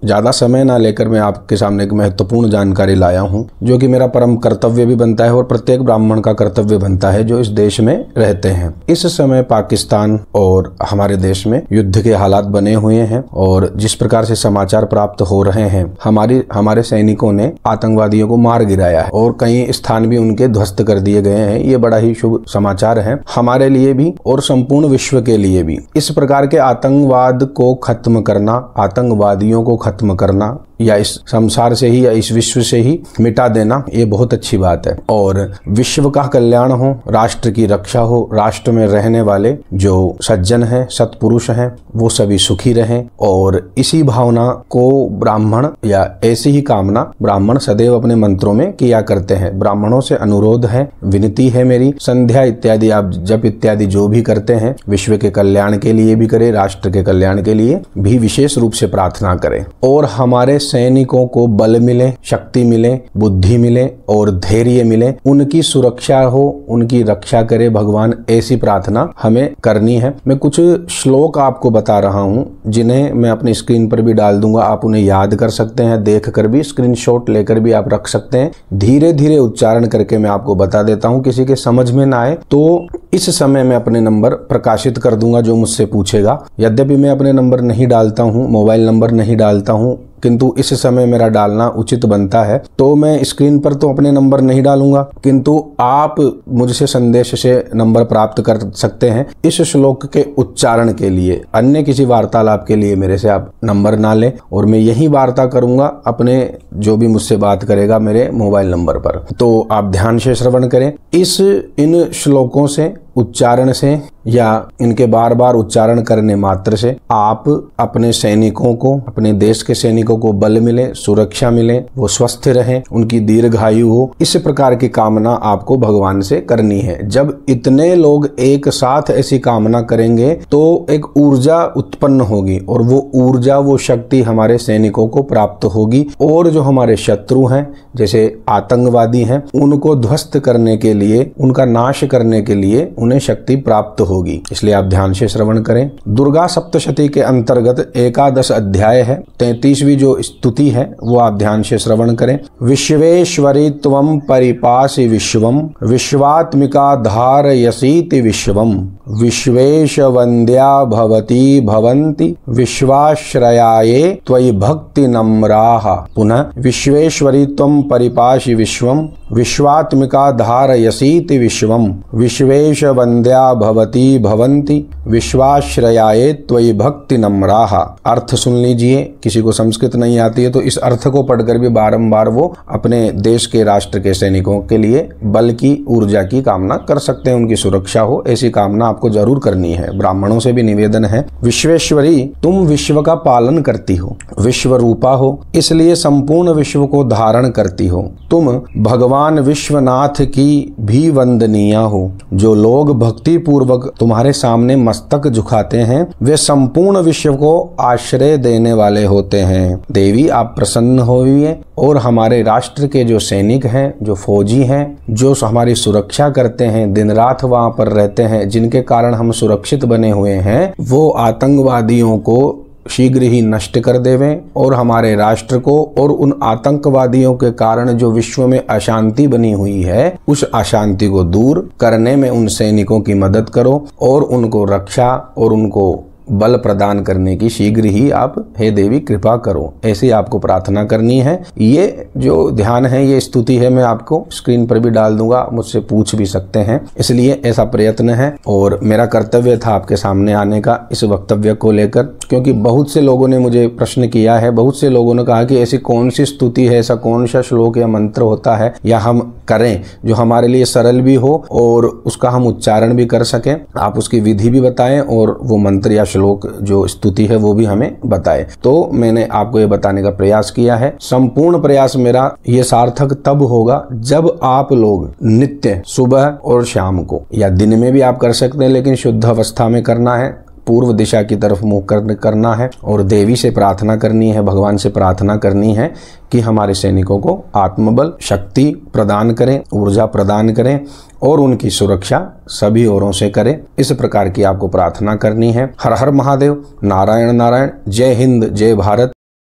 ज्यादा समय ना लेकर मैं आपके सामने एक महत्वपूर्ण जानकारी लाया हूं, जो कि मेरा परम कर्तव्य भी बनता है और प्रत्येक ब्राह्मण का कर्तव्य बनता है जो इस देश में रहते हैं। इस समय पाकिस्तान और हमारे देश में युद्ध के हालात बने हुए हैं और जिस प्रकार से समाचार प्राप्त हो रहे हैं, हमारे सैनिकों ने आतंकवादियों को मार गिराया है और कई स्थान भी उनके ध्वस्त कर दिए गए हैं। ये बड़ा ही शुभ समाचार है हमारे लिए भी और संपूर्ण विश्व के लिए भी। इस प्रकार के आतंकवाद को खत्म करना, आतंकवादियों को खत्म करना या इस संसार से ही या इस विश्व से ही मिटा देना, ये बहुत अच्छी बात है। और विश्व का कल्याण हो, राष्ट्र की रक्षा हो, राष्ट्र में रहने वाले जो सज्जन हैं, सत्पुरुष हैं, वो सभी सुखी रहें। और इसी भावना को ब्राह्मण या ऐसी ही कामना ब्राह्मण सदैव अपने मंत्रों में किया करते हैं। ब्राह्मणों से अनुरोध है, विनती है मेरी, संध्या इत्यादि आप जप इत्यादि जो भी करते हैं विश्व के कल्याण के लिए भी करें, राष्ट्र के कल्याण के लिए भी विशेष रूप से प्रार्थना करें। और हमारे सैनिकों को बल मिले, शक्ति मिले, बुद्धि मिले और धैर्य मिले, उनकी सुरक्षा हो, उनकी रक्षा करे भगवान, ऐसी प्रार्थना हमें करनी है। मैं कुछ श्लोक आपको बता रहा हूं जिन्हें मैं अपनी स्क्रीन पर भी डाल दूंगा, आप उन्हें याद कर सकते हैं, देखकर भी स्क्रीनशॉट लेकर भी आप रख सकते हैं। धीरे धीरे उच्चारण करके मैं आपको बता देता हूं, किसी के समझ में ना आए तो इस समय मैं अपने नंबर प्रकाशित कर दूंगा जो मुझसे पूछेगा। यद्यपि मैं अपने नंबर नहीं डालता हूं, मोबाइल नंबर नहीं डालता हूं, किंतु इस समय मेरा डालना उचित बनता है, तो मैं स्क्रीन पर तो अपने नंबर नहीं डालूंगा, किंतु आप मुझसे संदेश से नंबर प्राप्त कर सकते हैं इस श्लोक के उच्चारण के लिए। अन्य किसी वार्तालाप के लिए मेरे से आप नंबर ना लें और मैं यही वार्ता करूंगा अपने जो भी मुझसे बात करेगा मेरे मोबाइल नंबर पर। तो आप ध्यान से श्रवण करें। इन श्लोकों से, उच्चारण से या इनके बार बार उच्चारण करने मात्र से आप अपने सैनिकों को, अपने देश के सैनिकों को बल मिले, सुरक्षा मिले, वो स्वस्थ रहें, उनकी दीर्घायु हो, इस प्रकार की कामना आपको भगवान से करनी है। जब इतने लोग एक साथ ऐसी कामना करेंगे तो एक ऊर्जा उत्पन्न होगी और वो ऊर्जा, वो शक्ति हमारे सैनिकों को प्राप्त होगी और जो हमारे शत्रु हैं, जैसे आतंकवादी हैं, उनको ध्वस्त करने के लिए, उनका नाश करने के लिए उन्हें शक्ति प्राप्त होगी। इसलिए आप ध्यान से श्रवण करें। दुर्गा सप्तशती के अंतर्गत 11 अध्याय है, 33वीं जो स्तुति है वो आप ध्यान से श्रवण करें। विश्वेश्वरी त्वं परिपासि विश्वम, विश्वात्मिका धारयसीति विश्वम, विश्वेश वंद्या भवती भवन्ति, विश्वाश्रयाये त्वयि भक्ति नम्राः। पुनः विश्वेश्वरी त्वं परिपासि विश्वम, विश्वात्मिका धारयसीति विश्वम, विश्वेश वंद्या भवती भवन्ति, विश्वाश्रयाये त्वयि भक्ति नम्राः। अर्थ सुन लीजिए, किसी को संस्कृत नहीं आती है तो इस अर्थ को पढ़कर भी बारंबार वो अपने देश के, राष्ट्र के सैनिकों के लिए बल की, ऊर्जा की कामना कर सकते हैं, उनकी सुरक्षा हो, ऐसी कामना आपको जरूर करनी है। ब्राह्मणों से भी निवेदन है, विश्वेश्वरी तुम विश्व का पालन करती हो, विश्व रूपा हो, इसलिए संपूर्ण विश्व को धारण करती हो। तुम भगवान विश्वनाथ की भी वंदनीय हो। जो लोग भक्ति पूर्वक तुम्हारे सामने मस्तक झुकाते हैं वे संपूर्ण विश्व को आश्रय देने वाले होते हैं। देवी आप प्रसन्न होइए और हमारे राष्ट्र के जो सैनिक हैं, जो फौजी हैं, जो हमारी सुरक्षा करते हैं, दिन रात वहां पर रहते हैं, जिनके कारण हम सुरक्षित बने हुए हैं, वो आतंकवादियों को शीघ्र ही नष्ट कर देवें और हमारे राष्ट्र को और उन आतंकवादियों के कारण जो विश्व में अशांति बनी हुई है, उस अशांति को दूर करने में उन सैनिकों की मदद करो और उनको रक्षा और उनको बल प्रदान करने की शीघ्र ही आप हे देवी कृपा करो, ऐसी आपको प्रार्थना करनी है। ये जो ध्यान है, ये स्तुति है, मैं आपको स्क्रीन पर भी डाल दूंगा, मुझसे पूछ भी सकते हैं, इसलिए ऐसा प्रयत्न है और मेरा कर्तव्य था आपके सामने आने का इस वक्तव्य को लेकर, क्योंकि बहुत से लोगों ने मुझे प्रश्न किया है, बहुत से लोगों ने कहा कि ऐसी कौन सी स्तुति है, ऐसा कौन सा श्लोक या मंत्र होता है या हम करें जो हमारे लिए सरल भी हो और उसका हम उच्चारण भी कर सकें। आप उसकी विधि भी बताएं और वो मंत्र या श्लोक जो स्तुति है वो भी हमें बताए। तो मैंने आपको ये बताने का प्रयास किया है। संपूर्ण प्रयास मेरा ये सार्थक तब होगा जब आप लोग नित्य सुबह और शाम को या दिन में भी आप कर सकते हैं, लेकिन शुद्ध अवस्था में करना है, पूर्व दिशा की तरफ मुख करना है और देवी से प्रार्थना करनी है, भगवान से प्रार्थना करनी है कि हमारे सैनिकों को आत्मबल, शक्ति प्रदान करें, ऊर्जा प्रदान करें और उनकी सुरक्षा सभी ओरों से करें। इस प्रकार की आपको प्रार्थना करनी है। हर हर महादेव, नारायण नारायण, जय हिंद, जय भारत।